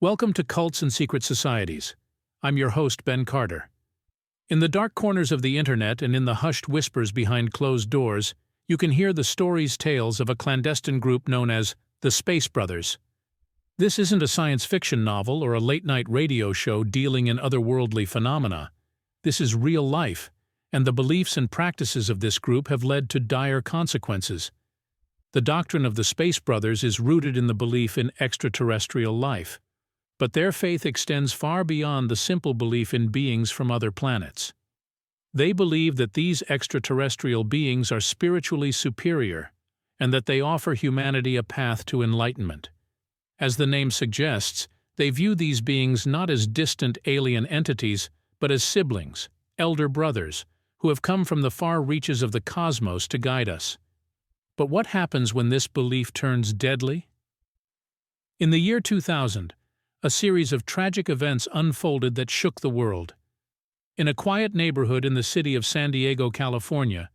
Welcome to Cults and Secret Societies. I'm your host, Ben Carter. In the dark corners of the internet and in the hushed whispers behind closed doors, you can hear the tales of a clandestine group known as the Space Brothers. This isn't a science fiction novel or a late-night radio show dealing in otherworldly phenomena. This is real life, and the beliefs and practices of this group have led to dire consequences. The doctrine of the Space Brothers is rooted in the belief in extraterrestrial life. But their faith extends far beyond the simple belief in beings from other planets. They believe that these extraterrestrial beings are spiritually superior and that they offer humanity a path to enlightenment. As the name suggests, they view these beings not as distant alien entities, but as siblings, elder brothers, who have come from the far reaches of the cosmos to guide us. But what happens when this belief turns deadly? In the year 2000, a series of tragic events unfolded that shook the world. In a quiet neighborhood in the city of San Diego, California,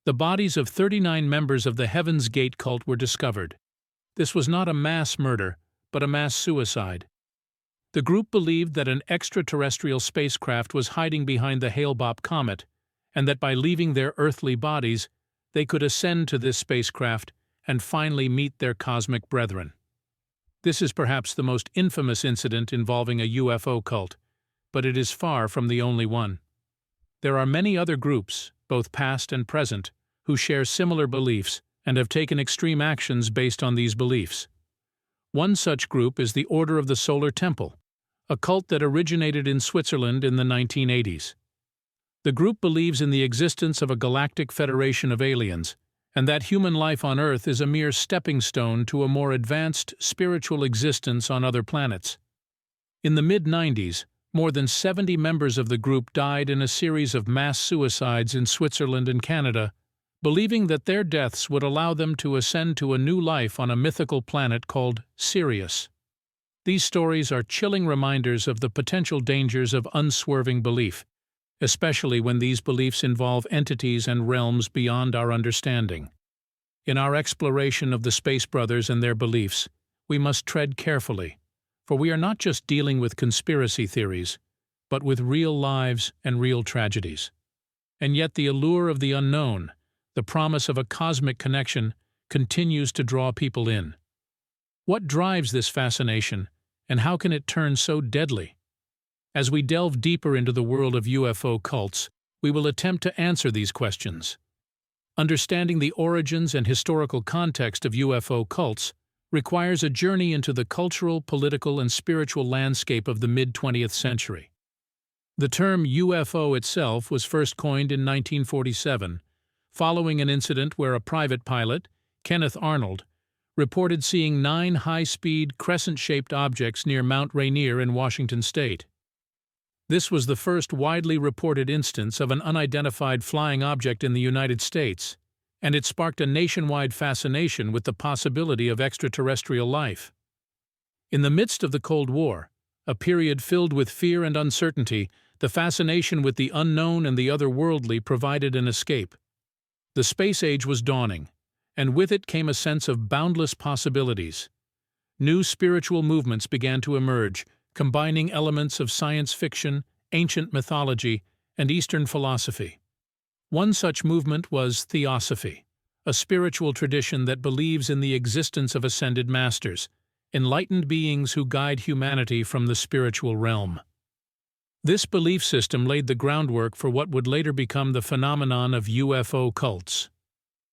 the bodies of 39 members of the Heaven's Gate cult were discovered. This was not a mass murder, but a mass suicide. The group believed that an extraterrestrial spacecraft was hiding behind the Hale-Bopp comet, and that by leaving their earthly bodies, they could ascend to this spacecraft and finally meet their cosmic brethren. This is perhaps the most infamous incident involving a UFO cult, but it is far from the only one. There are many other groups, both past and present, who share similar beliefs and have taken extreme actions based on these beliefs. One such group is the Order of the Solar Temple, a cult that originated in Switzerland in the 1980s. The group believes in the existence of a galactic federation of aliens, and that human life on Earth is a mere stepping stone to a more advanced spiritual existence on other planets. In the mid-90s, more than 70 members of the group died in a series of mass suicides in Switzerland and Canada, believing that their deaths would allow them to ascend to a new life on a mythical planet called Sirius. These stories are chilling reminders of the potential dangers of unswerving belief, especially when these beliefs involve entities and realms beyond our understanding. In our exploration of the Space Brothers and their beliefs, we must tread carefully, for we are not just dealing with conspiracy theories, but with real lives and real tragedies. And yet the allure of the unknown, the promise of a cosmic connection, continues to draw people in. What drives this fascination, and how can it turn so deadly? As we delve deeper into the world of UFO cults, we will attempt to answer these questions. Understanding the origins and historical context of UFO cults requires a journey into the cultural, political, and spiritual landscape of the mid-20th century. The term UFO itself was first coined in 1947, following an incident where a private pilot, Kenneth Arnold, reported seeing 9 high-speed, crescent-shaped objects near Mount Rainier in Washington state. This was the first widely reported instance of an unidentified flying object in the United States, and it sparked a nationwide fascination with the possibility of extraterrestrial life. In the midst of the Cold War, a period filled with fear and uncertainty, the fascination with the unknown and the otherworldly provided an escape. The space age was dawning, and with it came a sense of boundless possibilities. New spiritual movements began to emerge, combining elements of science fiction, ancient mythology, and Eastern philosophy. One such movement was Theosophy, a spiritual tradition that believes in the existence of ascended masters, enlightened beings who guide humanity from the spiritual realm. This belief system laid the groundwork for what would later become the phenomenon of UFO cults.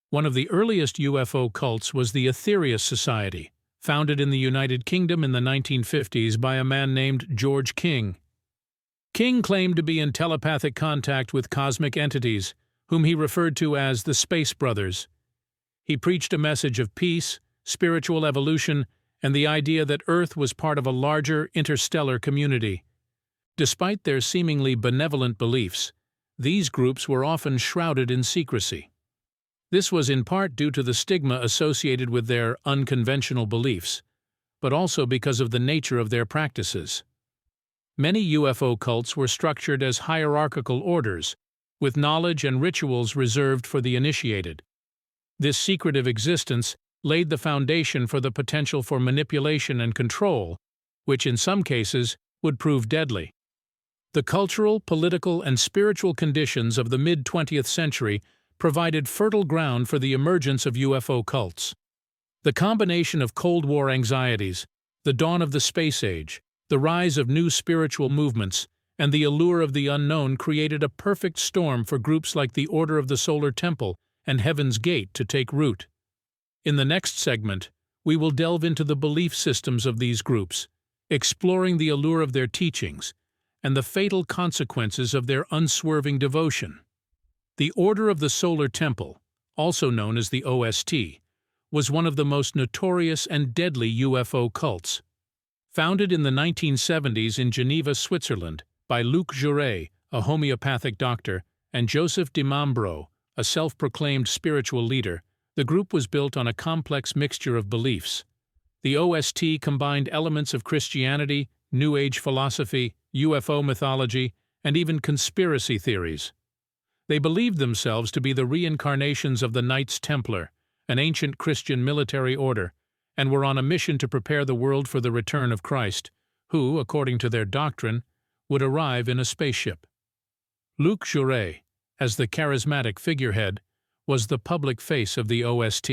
One of the earliest UFO cults was the Aetherius Society, founded in the United Kingdom in the 1950s by a man named George King. King claimed to be in telepathic contact with cosmic entities, whom he referred to as the Space Brothers. He preached a message of peace, spiritual evolution, and the idea that Earth was part of a larger interstellar community. Despite their seemingly benevolent beliefs, these groups were often shrouded in secrecy. This was in part due to the stigma associated with their unconventional beliefs, but also because of the nature of their practices. Many UFO cults were structured as hierarchical orders, with knowledge and rituals reserved for the initiated. This secretive existence laid the foundation for the potential for manipulation and control, which in some cases would prove deadly. The cultural, political, and spiritual conditions of the mid-20th century provided fertile ground for the emergence of UFO cults. The combination of Cold War anxieties, the dawn of the space age, the rise of new spiritual movements, and the allure of the unknown created a perfect storm for groups like the Order of the Solar Temple and Heaven's Gate to take root. In the next segment, we will delve into the belief systems of these groups, exploring the allure of their teachings and the fatal consequences of their unswerving devotion. The Order of the Solar Temple, also known as the OST, was one of the most notorious and deadly UFO cults. Founded in the 1970s in Geneva, Switzerland, by Luc Jouret, a homeopathic doctor, and Joseph Dimambro, a self-proclaimed spiritual leader, the group was built on a complex mixture of beliefs. The OST combined elements of Christianity, New Age philosophy, UFO mythology, and even conspiracy theories. They believed themselves to be the reincarnations of the Knights Templar, an ancient Christian military order, and were on a mission to prepare the world for the return of Christ, who, according to their doctrine, would arrive in a spaceship. Luc Jouret, as the charismatic figurehead, was the public face of the OST.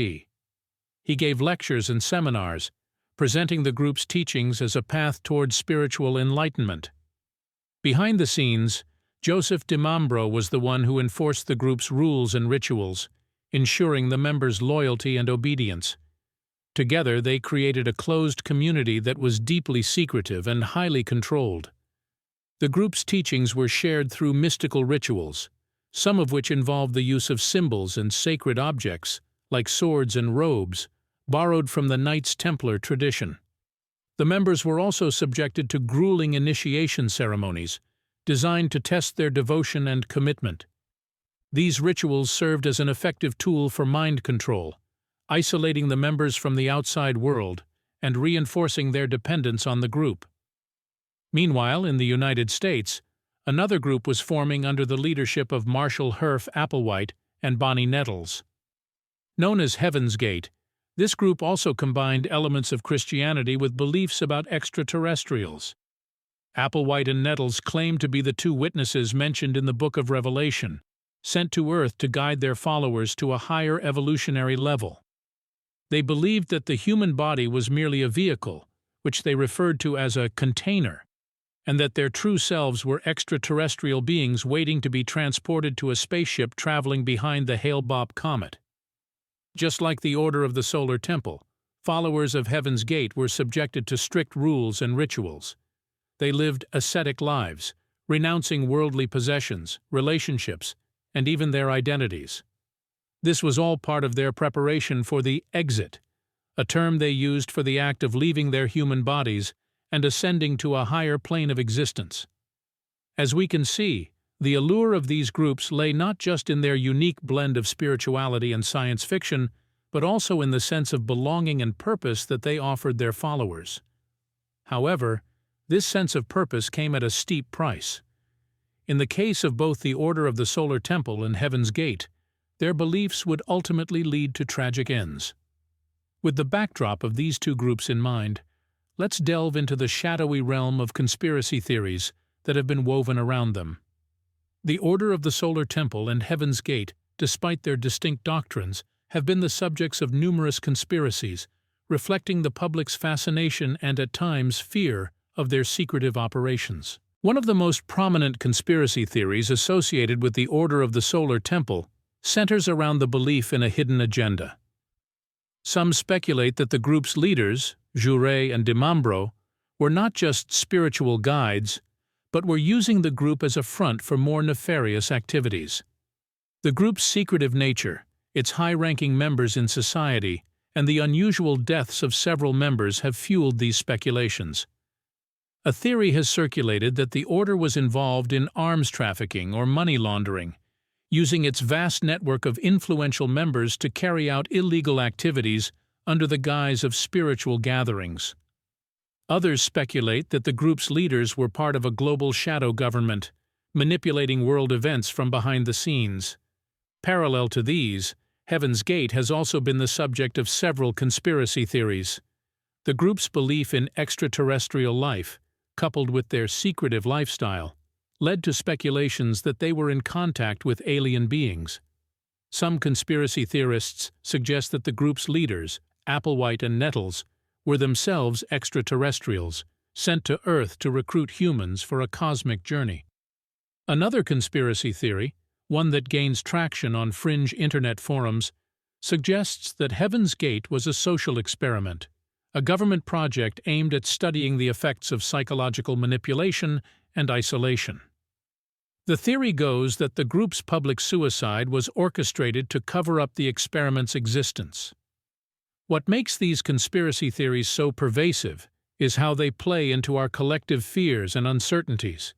He gave lectures and seminars, presenting the group's teachings as a path toward spiritual enlightenment. Behind the scenes, Joseph Dimambro was the one who enforced the group's rules and rituals, ensuring the members' loyalty and obedience. Together, they created a closed community that was deeply secretive and highly controlled. The group's teachings were shared through mystical rituals, some of which involved the use of symbols and sacred objects, like swords and robes, borrowed from the Knights Templar tradition. The members were also subjected to grueling initiation ceremonies, designed to test their devotion and commitment. These rituals served as an effective tool for mind control, isolating the members from the outside world and reinforcing their dependence on the group. Meanwhile, in the United States, another group was forming under the leadership of Marshall Herff Applewhite and Bonnie Nettles. Known as Heaven's Gate, this group also combined elements of Christianity with beliefs about extraterrestrials. Applewhite and Nettles claimed to be the two witnesses mentioned in the Book of Revelation, sent to Earth to guide their followers to a higher evolutionary level. They believed that the human body was merely a vehicle, which they referred to as a container, and that their true selves were extraterrestrial beings waiting to be transported to a spaceship traveling behind the Hale-Bopp comet. Just like the Order of the Solar Temple, followers of Heaven's Gate were subjected to strict rules and rituals. They lived ascetic lives, renouncing worldly possessions, relationships, and even their identities. This was all part of their preparation for the exit, a term they used for the act of leaving their human bodies and ascending to a higher plane of existence. As we can see, the allure of these groups lay not just in their unique blend of spirituality and science fiction, but also in the sense of belonging and purpose that they offered their followers. However, this sense of purpose came at a steep price. In the case of both the Order of the Solar Temple and Heaven's Gate, their beliefs would ultimately lead to tragic ends. With the backdrop of these two groups in mind, let's delve into the shadowy realm of conspiracy theories that have been woven around them. The Order of the Solar Temple and Heaven's Gate, despite their distinct doctrines, have been the subjects of numerous conspiracies, reflecting the public's fascination and, at times, fear of their secretive operations. One of the most prominent conspiracy theories associated with the Order of the Solar Temple centers around the belief in a hidden agenda. Some speculate that the group's leaders, Jouret and Dimambro, were not just spiritual guides, but were using the group as a front for more nefarious activities. The group's secretive nature, its high-ranking members in society, and the unusual deaths of several members have fueled these speculations. A theory has circulated that the order was involved in arms trafficking or money laundering, using its vast network of influential members to carry out illegal activities under the guise of spiritual gatherings. Others speculate that the group's leaders were part of a global shadow government, manipulating world events from behind the scenes. Parallel to these, Heaven's Gate has also been the subject of several conspiracy theories. The group's belief in extraterrestrial life, coupled with their secretive lifestyle, led to speculations that they were in contact with alien beings. Some conspiracy theorists suggest that the group's leaders, Applewhite and Nettles, were themselves extraterrestrials, sent to Earth to recruit humans for a cosmic journey. Another conspiracy theory, one that gains traction on fringe internet forums, suggests that Heaven's Gate was a social experiment, a government project aimed at studying the effects of psychological manipulation and isolation. The theory goes that the group's public suicide was orchestrated to cover up the experiment's existence. What makes these conspiracy theories so pervasive is how they play into our collective fears and uncertainties.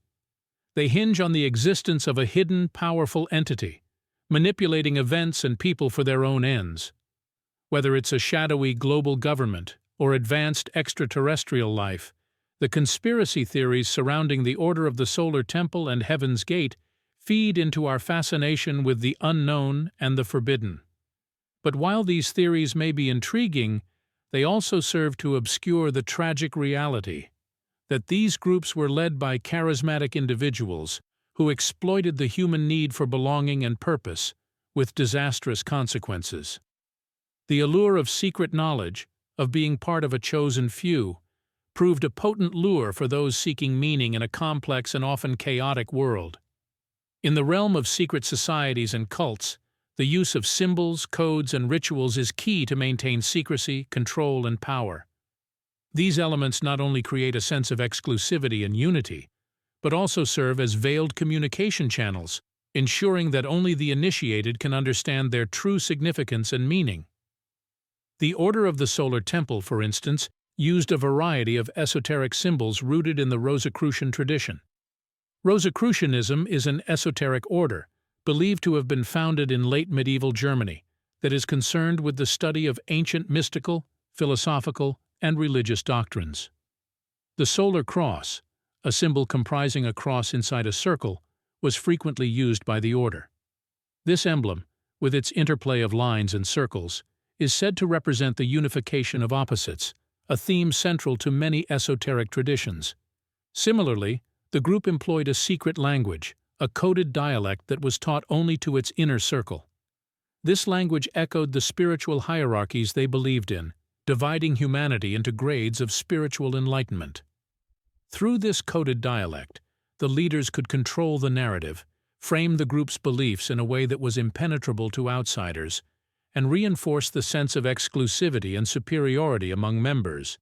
They hinge on the existence of a hidden, powerful entity, manipulating events and people for their own ends. Whether it's a shadowy global government or advanced extraterrestrial life, the conspiracy theories surrounding the Order of the Solar Temple and Heaven's Gate feed into our fascination with the unknown and the forbidden. But while these theories may be intriguing, they also serve to obscure the tragic reality that these groups were led by charismatic individuals who exploited the human need for belonging and purpose, with disastrous consequences. The allure of secret knowledge, of being part of a chosen few, proved a potent lure for those seeking meaning in a complex and often chaotic world. In the realm of secret societies and cults, the use of symbols, codes, and rituals is key to maintain secrecy, control, and power. These elements not only create a sense of exclusivity and unity, but also serve as veiled communication channels, ensuring that only the initiated can understand their true significance and meaning. The Order of the Solar Temple, for instance, used a variety of esoteric symbols rooted in the Rosicrucian tradition. Rosicrucianism is an esoteric order, believed to have been founded in late medieval Germany, that is concerned with the study of ancient mystical, philosophical, and religious doctrines. The solar cross, a symbol comprising a cross inside a circle, was frequently used by the order. This emblem, with its interplay of lines and circles, is said to represent the unification of opposites, a theme central to many esoteric traditions. Similarly, the group employed a secret language, a coded dialect that was taught only to its inner circle. This language echoed the spiritual hierarchies they believed in, dividing humanity into grades of spiritual enlightenment. Through this coded dialect, the leaders could control the narrative, frame the group's beliefs in a way that was impenetrable to outsiders, and reinforce the sense of exclusivity and superiority among members.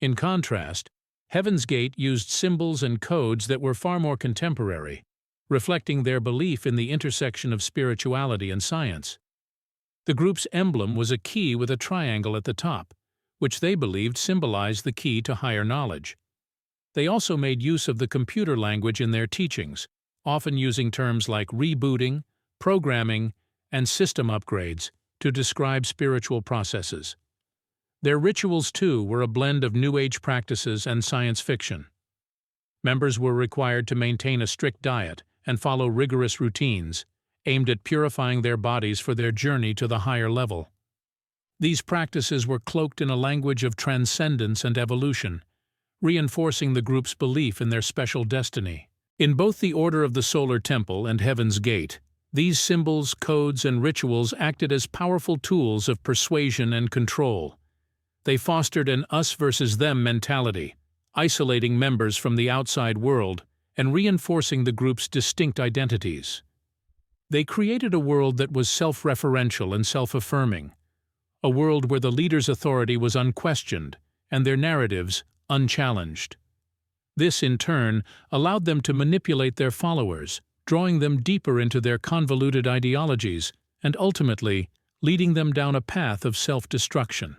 In contrast, Heaven's Gate used symbols and codes that were far more contemporary, reflecting their belief in the intersection of spirituality and science. The group's emblem was a key with a triangle at the top, which they believed symbolized the key to higher knowledge. They also made use of the computer language in their teachings, often using terms like rebooting, programming, and system upgrades to describe spiritual processes. Their rituals, too, were a blend of New Age practices and science fiction. Members were required to maintain a strict diet and follow rigorous routines, aimed at purifying their bodies for their journey to the higher level. These practices were cloaked in a language of transcendence and evolution, reinforcing the group's belief in their special destiny. In both the Order of the Solar Temple and Heaven's Gate, these symbols, codes, and rituals acted as powerful tools of persuasion and control. They fostered an us versus them mentality, isolating members from the outside world and reinforcing the group's distinct identities. They created a world that was self-referential and self-affirming, a world where the leader's authority was unquestioned and their narratives unchallenged. This, in turn, allowed them to manipulate their followers, drawing them deeper into their convoluted ideologies and ultimately leading them down a path of self-destruction.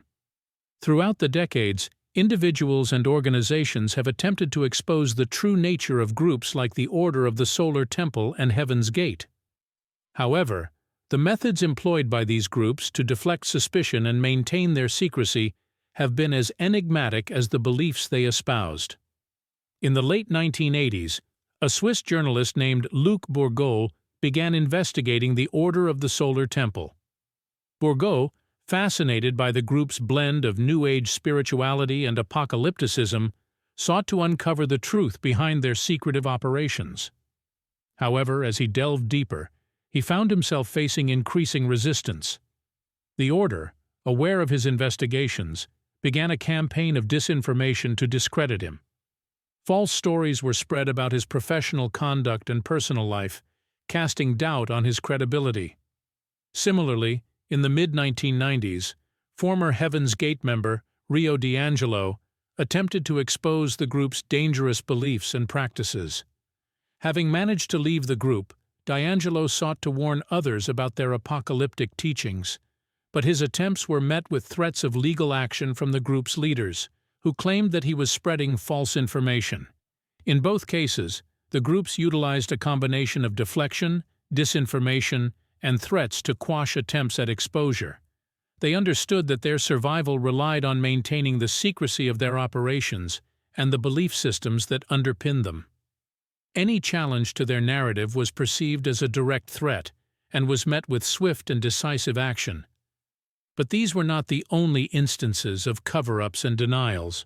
Throughout the decades, individuals and organizations have attempted to expose the true nature of groups like the Order of the Solar Temple and Heaven's Gate. However, the methods employed by these groups to deflect suspicion and maintain their secrecy have been as enigmatic as the beliefs they espoused. In the late 1980s, a Swiss journalist named Luc Bourgeault began investigating the Order of the Solar Temple. Bourgeault fascinated by the group's blend of New Age spirituality and apocalypticism, sought to uncover the truth behind their secretive operations. However, as he delved deeper, he found himself facing increasing resistance. The Order, aware of his investigations, began a campaign of disinformation to discredit him. False stories were spread about his professional conduct and personal life, casting doubt on his credibility. Similarly, in the mid-1990s, former Heaven's Gate member Rio D'Angelo attempted to expose the group's dangerous beliefs and practices. Having managed to leave the group, D'Angelo sought to warn others about their apocalyptic teachings, but his attempts were met with threats of legal action from the group's leaders, who claimed that he was spreading false information. In both cases, the groups utilized a combination of deflection, disinformation, and threats to quash attempts at exposure. They understood that their survival relied on maintaining the secrecy of their operations and the belief systems that underpinned them. Any challenge to their narrative was perceived as a direct threat and was met with swift and decisive action. But these were not the only instances of cover-ups and denials.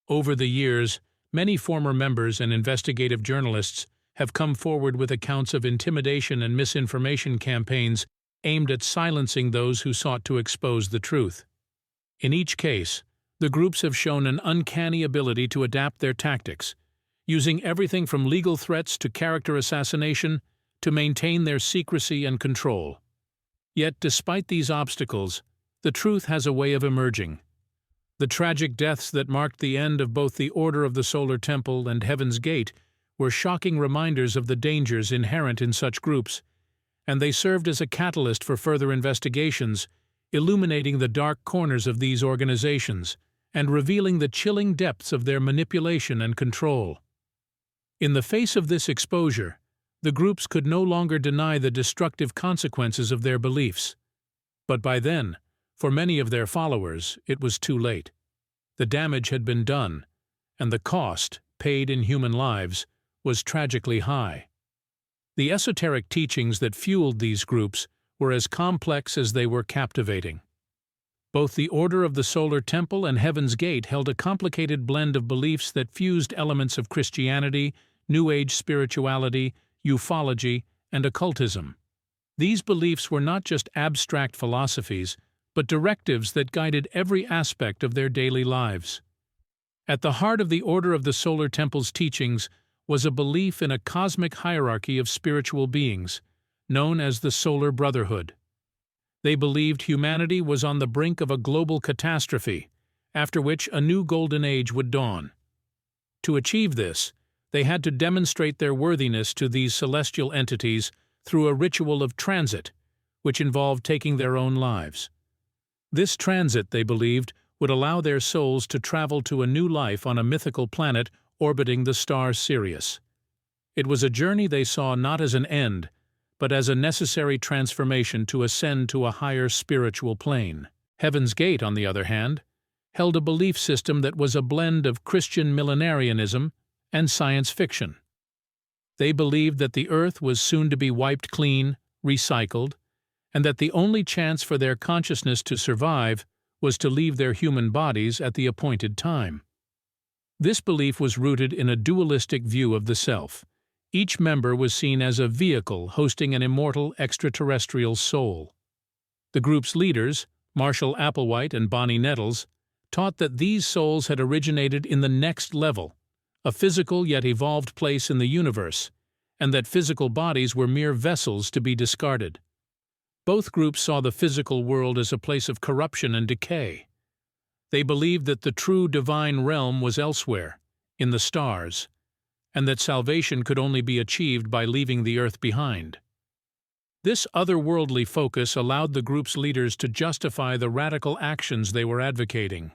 Over the years, many former members and investigative journalists have come forward with accounts of intimidation and misinformation campaigns aimed at silencing those who sought to expose the truth. In each case, the groups have shown an uncanny ability to adapt their tactics, using everything from legal threats to character assassination to maintain their secrecy and control. Yet, despite these obstacles, the truth has a way of emerging. The tragic deaths that marked the end of both the Order of the Solar Temple and Heaven's Gate were shocking reminders of the dangers inherent in such groups, and they served as a catalyst for further investigations, illuminating the dark corners of these organizations and revealing the chilling depths of their manipulation and control. In the face of this exposure, the groups could no longer deny the destructive consequences of their beliefs. But by then, for many of their followers, it was too late. The damage had been done, and the cost, paid in human lives, was tragically high. The esoteric teachings that fueled these groups were as complex as they were captivating. Both the Order of the Solar Temple and Heaven's Gate held a complicated blend of beliefs that fused elements of Christianity, New Age spirituality, ufology, and occultism. These beliefs were not just abstract philosophies, but directives that guided every aspect of their daily lives. At the heart of the Order of the Solar Temple's teachings was a belief in a cosmic hierarchy of spiritual beings, known as the Solar Brotherhood. They believed humanity was on the brink of a global catastrophe, after which a new golden age would dawn. To achieve this, they had to demonstrate their worthiness to these celestial entities through a ritual of transit, which involved taking their own lives. This transit, they believed, would allow their souls to travel to a new life on a mythical planet orbiting the star Sirius. It was a journey they saw not as an end, but as a necessary transformation to ascend to a higher spiritual plane. Heaven's Gate, on the other hand, held a belief system that was a blend of Christian millenarianism and science fiction. They believed that the Earth was soon to be wiped clean, recycled, and that the only chance for their consciousness to survive was to leave their human bodies at the appointed time. This belief was rooted in a dualistic view of the self. Each member was seen as a vehicle hosting an immortal extraterrestrial soul. The group's leaders, Marshall Applewhite and Bonnie Nettles, taught that these souls had originated in the next level, a physical yet evolved place in the universe, and that physical bodies were mere vessels to be discarded. Both groups saw the physical world as a place of corruption and decay. They believed that the true divine realm was elsewhere, in the stars, and that salvation could only be achieved by leaving the earth behind. This otherworldly focus allowed the group's leaders to justify the radical actions they were advocating.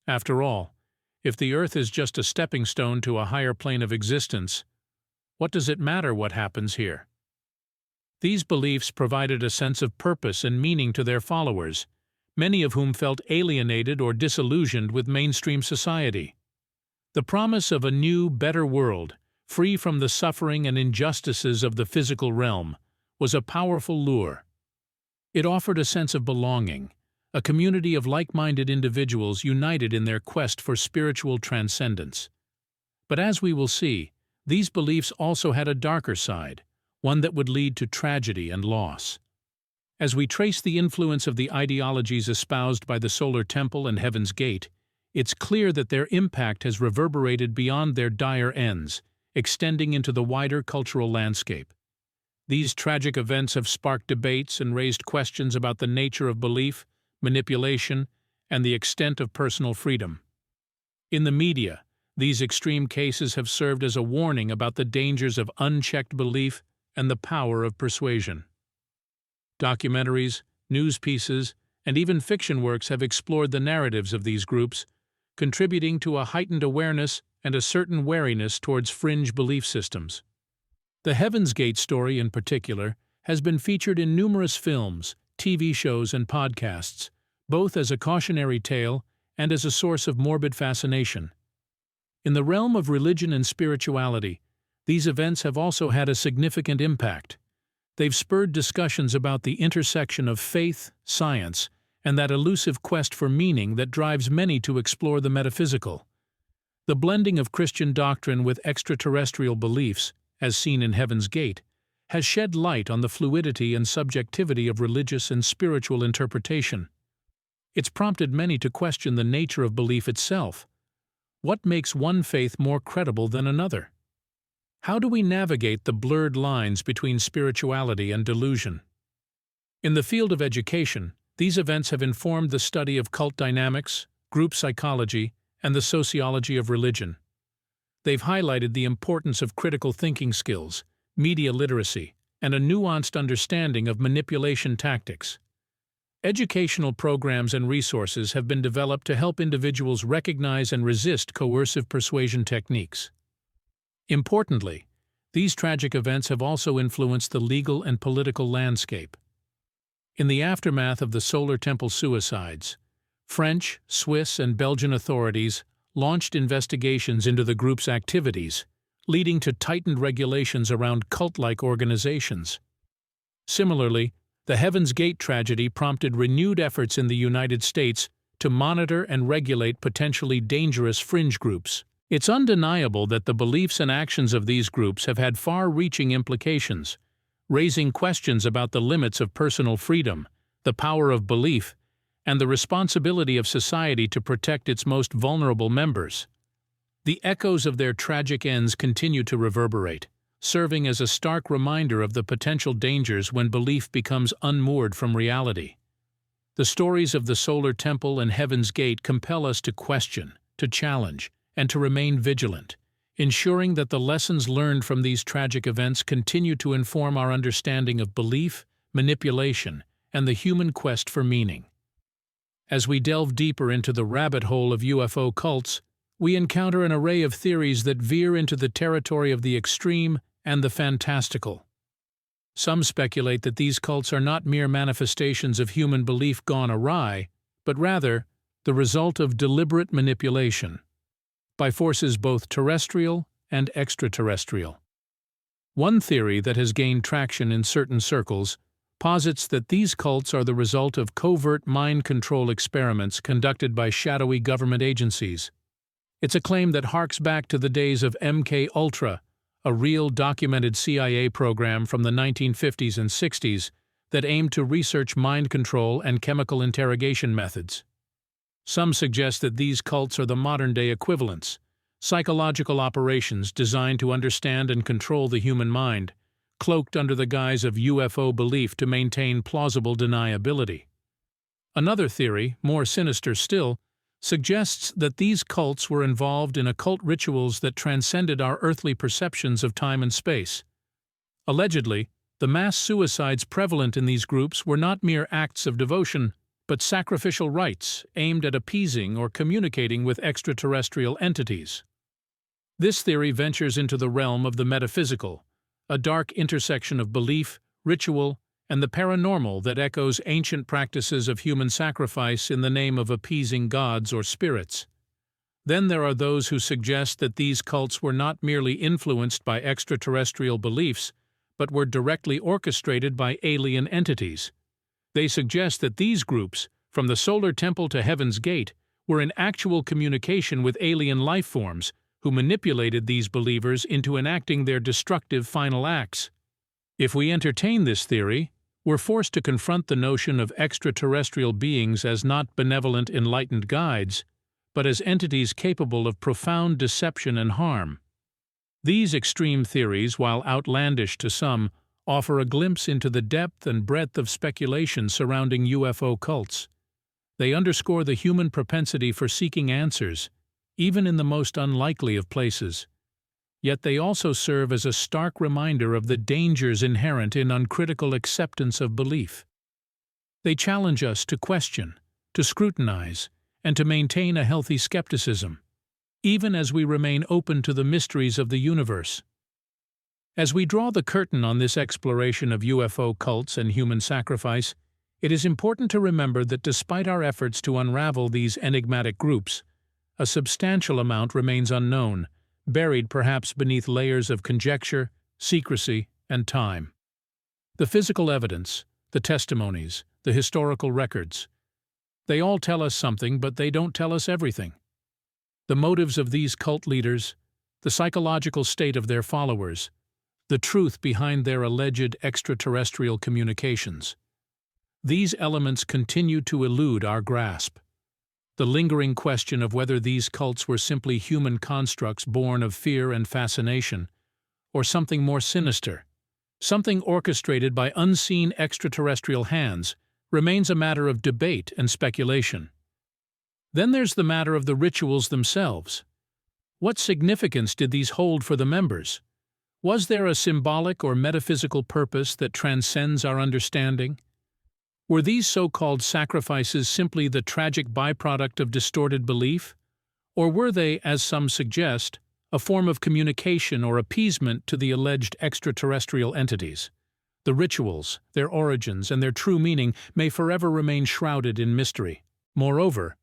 After all, if the earth is just a stepping stone to a higher plane of existence, what does it matter what happens here? These beliefs provided a sense of purpose and meaning to their followers, many of whom felt alienated or disillusioned with mainstream society. The promise of a new, better world, free from the suffering and injustices of the physical realm, was a powerful lure. It offered a sense of belonging, a community of like-minded individuals united in their quest for spiritual transcendence. But as we will see, these beliefs also had a darker side, one that would lead to tragedy and loss. As we trace the influence of the ideologies espoused by the Solar Temple and Heaven's Gate, it's clear that their impact has reverberated beyond their dire ends, extending into the wider cultural landscape. These tragic events have sparked debates and raised questions about the nature of belief, manipulation, and the extent of personal freedom. In the media, these extreme cases have served as a warning about the dangers of unchecked belief and the power of persuasion. Documentaries, news pieces, and even fiction works have explored the narratives of these groups, contributing to a heightened awareness and a certain wariness towards fringe belief systems. The Heaven's Gate story, in particular, has been featured in numerous films, TV shows, and podcasts, both as a cautionary tale and as a source of morbid fascination. In the realm of religion and spirituality, these events have also had a significant impact. They've spurred discussions about the intersection of faith, science, and that elusive quest for meaning that drives many to explore the metaphysical. The blending of Christian doctrine with extraterrestrial beliefs, as seen in Heaven's Gate, has shed light on the fluidity and subjectivity of religious and spiritual interpretation. It's prompted many to question the nature of belief itself. What makes one faith more credible than another? How do we navigate the blurred lines between spirituality and delusion? In the field of education, these events have informed the study of cult dynamics, group psychology, and the sociology of religion. They've highlighted the importance of critical thinking skills, media literacy, and a nuanced understanding of manipulation tactics. Educational programs and resources have been developed to help individuals recognize and resist coercive persuasion techniques. Importantly, these tragic events have also influenced the legal and political landscape. In the aftermath of the Solar Temple suicides, French, Swiss, and Belgian authorities launched investigations into the group's activities, leading to tightened regulations around cult-like organizations. Similarly, the Heaven's Gate tragedy prompted renewed efforts in the United States to monitor and regulate potentially dangerous fringe groups. It's undeniable that the beliefs and actions of these groups have had far-reaching implications, raising questions about the limits of personal freedom, the power of belief, and the responsibility of society to protect its most vulnerable members. The echoes of their tragic ends continue to reverberate, serving as a stark reminder of the potential dangers when belief becomes unmoored from reality. The stories of the Solar Temple and Heaven's Gate compel us to question, to challenge, and to remain vigilant, ensuring that the lessons learned from these tragic events continue to inform our understanding of belief, manipulation, and the human quest for meaning. As we delve deeper into the rabbit hole of UFO cults, we encounter an array of theories that veer into the territory of the extreme and the fantastical. Some speculate that these cults are not mere manifestations of human belief gone awry, but rather the result of deliberate manipulation by forces both terrestrial and extraterrestrial. One theory that has gained traction in certain circles posits that these cults are the result of covert mind control experiments conducted by shadowy government agencies. It's a claim that harks back to the days of MK-Ultra, a real documented CIA program from the 1950s and 60s that aimed to research mind control and chemical interrogation methods. Some suggest that these cults are the modern-day equivalents, psychological operations designed to understand and control the human mind, cloaked under the guise of UFO belief to maintain plausible deniability. Another theory, more sinister still, suggests that these cults were involved in occult rituals that transcended our earthly perceptions of time and space. Allegedly, the mass suicides prevalent in these groups were not mere acts of devotion, but sacrificial rites aimed at appeasing or communicating with extraterrestrial entities. This theory ventures into the realm of the metaphysical, a dark intersection of belief, ritual, and the paranormal that echoes ancient practices of human sacrifice in the name of appeasing gods or spirits. Then there are those who suggest that these cults were not merely influenced by extraterrestrial beliefs, but were directly orchestrated by alien entities. They suggest that these groups, from the solar temple to Heaven's Gate, were in actual communication with alien life forms who manipulated these believers into enacting their destructive final acts. If we entertain this theory, we're forced to confront the notion of extraterrestrial beings as not benevolent, enlightened guides, but as entities capable of profound deception and harm. These extreme theories, while outlandish to some, offer a glimpse into the depth and breadth of speculation surrounding UFO cults. They underscore the human propensity for seeking answers, even in the most unlikely of places. Yet they also serve as a stark reminder of the dangers inherent in uncritical acceptance of belief. They challenge us to question, to scrutinize, and to maintain a healthy skepticism, even as we remain open to the mysteries of the universe. As we draw the curtain on this exploration of UFO cults and human sacrifice, it is important to remember that despite our efforts to unravel these enigmatic groups, a substantial amount remains unknown, buried perhaps beneath layers of conjecture, secrecy, and time. The physical evidence, the testimonies, the historical records, they all tell us something, but they don't tell us everything. The motives of these cult leaders, the psychological state of their followers, the truth behind their alleged extraterrestrial communications. These elements continue to elude our grasp. The lingering question of whether these cults were simply human constructs born of fear and fascination, or something more sinister, something orchestrated by unseen extraterrestrial hands, remains a matter of debate and speculation. Then there's the matter of the rituals themselves. What significance did these hold for the members? Was there a symbolic or metaphysical purpose that transcends our understanding? Were these so-called sacrifices simply the tragic byproduct of distorted belief? Or were they, as some suggest, a form of communication or appeasement to the alleged extraterrestrial entities? The rituals, their origins, and their true meaning may forever remain shrouded in mystery. Moreover,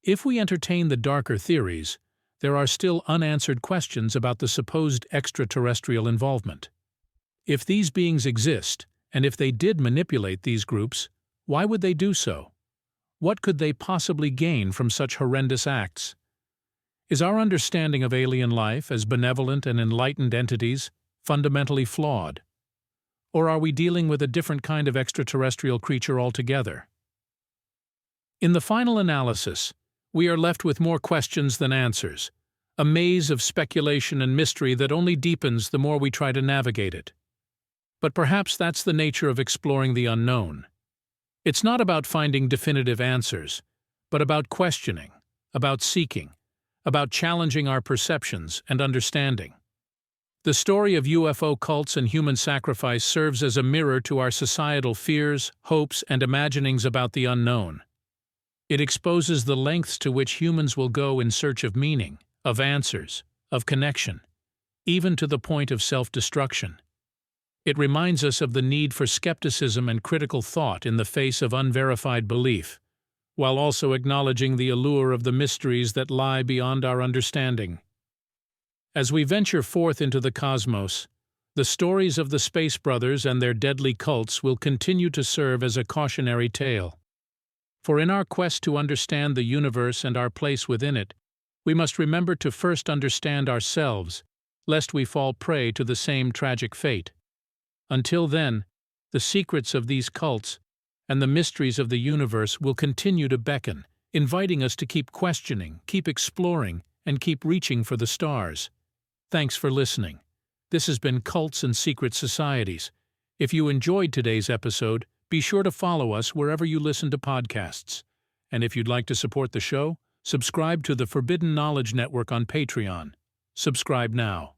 if we entertain the darker theories, there are still unanswered questions about the supposed extraterrestrial involvement. If these beings exist, and if they did manipulate these groups, why would they do so? What could they possibly gain from such horrendous acts? Is our understanding of alien life as benevolent and enlightened entities fundamentally flawed? Or are we dealing with a different kind of extraterrestrial creature altogether? In the final analysis, we are left with more questions than answers, a maze of speculation and mystery that only deepens the more we try to navigate it. But perhaps that's the nature of exploring the unknown. It's not about finding definitive answers, but about questioning, about seeking, about challenging our perceptions and understanding. The story of UFO cults and human sacrifice serves as a mirror to our societal fears, hopes, and imaginings about the unknown. It exposes the lengths to which humans will go in search of meaning, of answers, of connection, even to the point of self-destruction. It reminds us of the need for skepticism and critical thought in the face of unverified belief, while also acknowledging the allure of the mysteries that lie beyond our understanding. As we venture forth into the cosmos, the stories of the Space Brothers and their deadly cults will continue to serve as a cautionary tale. For in our quest to understand the universe and our place within it, we must remember to first understand ourselves, lest we fall prey to the same tragic fate. Until then, the secrets of these cults and the mysteries of the universe will continue to beckon, inviting us to keep questioning, keep exploring, and keep reaching for the stars. Thanks for listening. This has been Cults and Secret Societies. If you enjoyed today's episode, be sure to follow us wherever you listen to podcasts. And if you'd like to support the show, subscribe to the Forbidden Knowledge Network on Patreon. Subscribe now.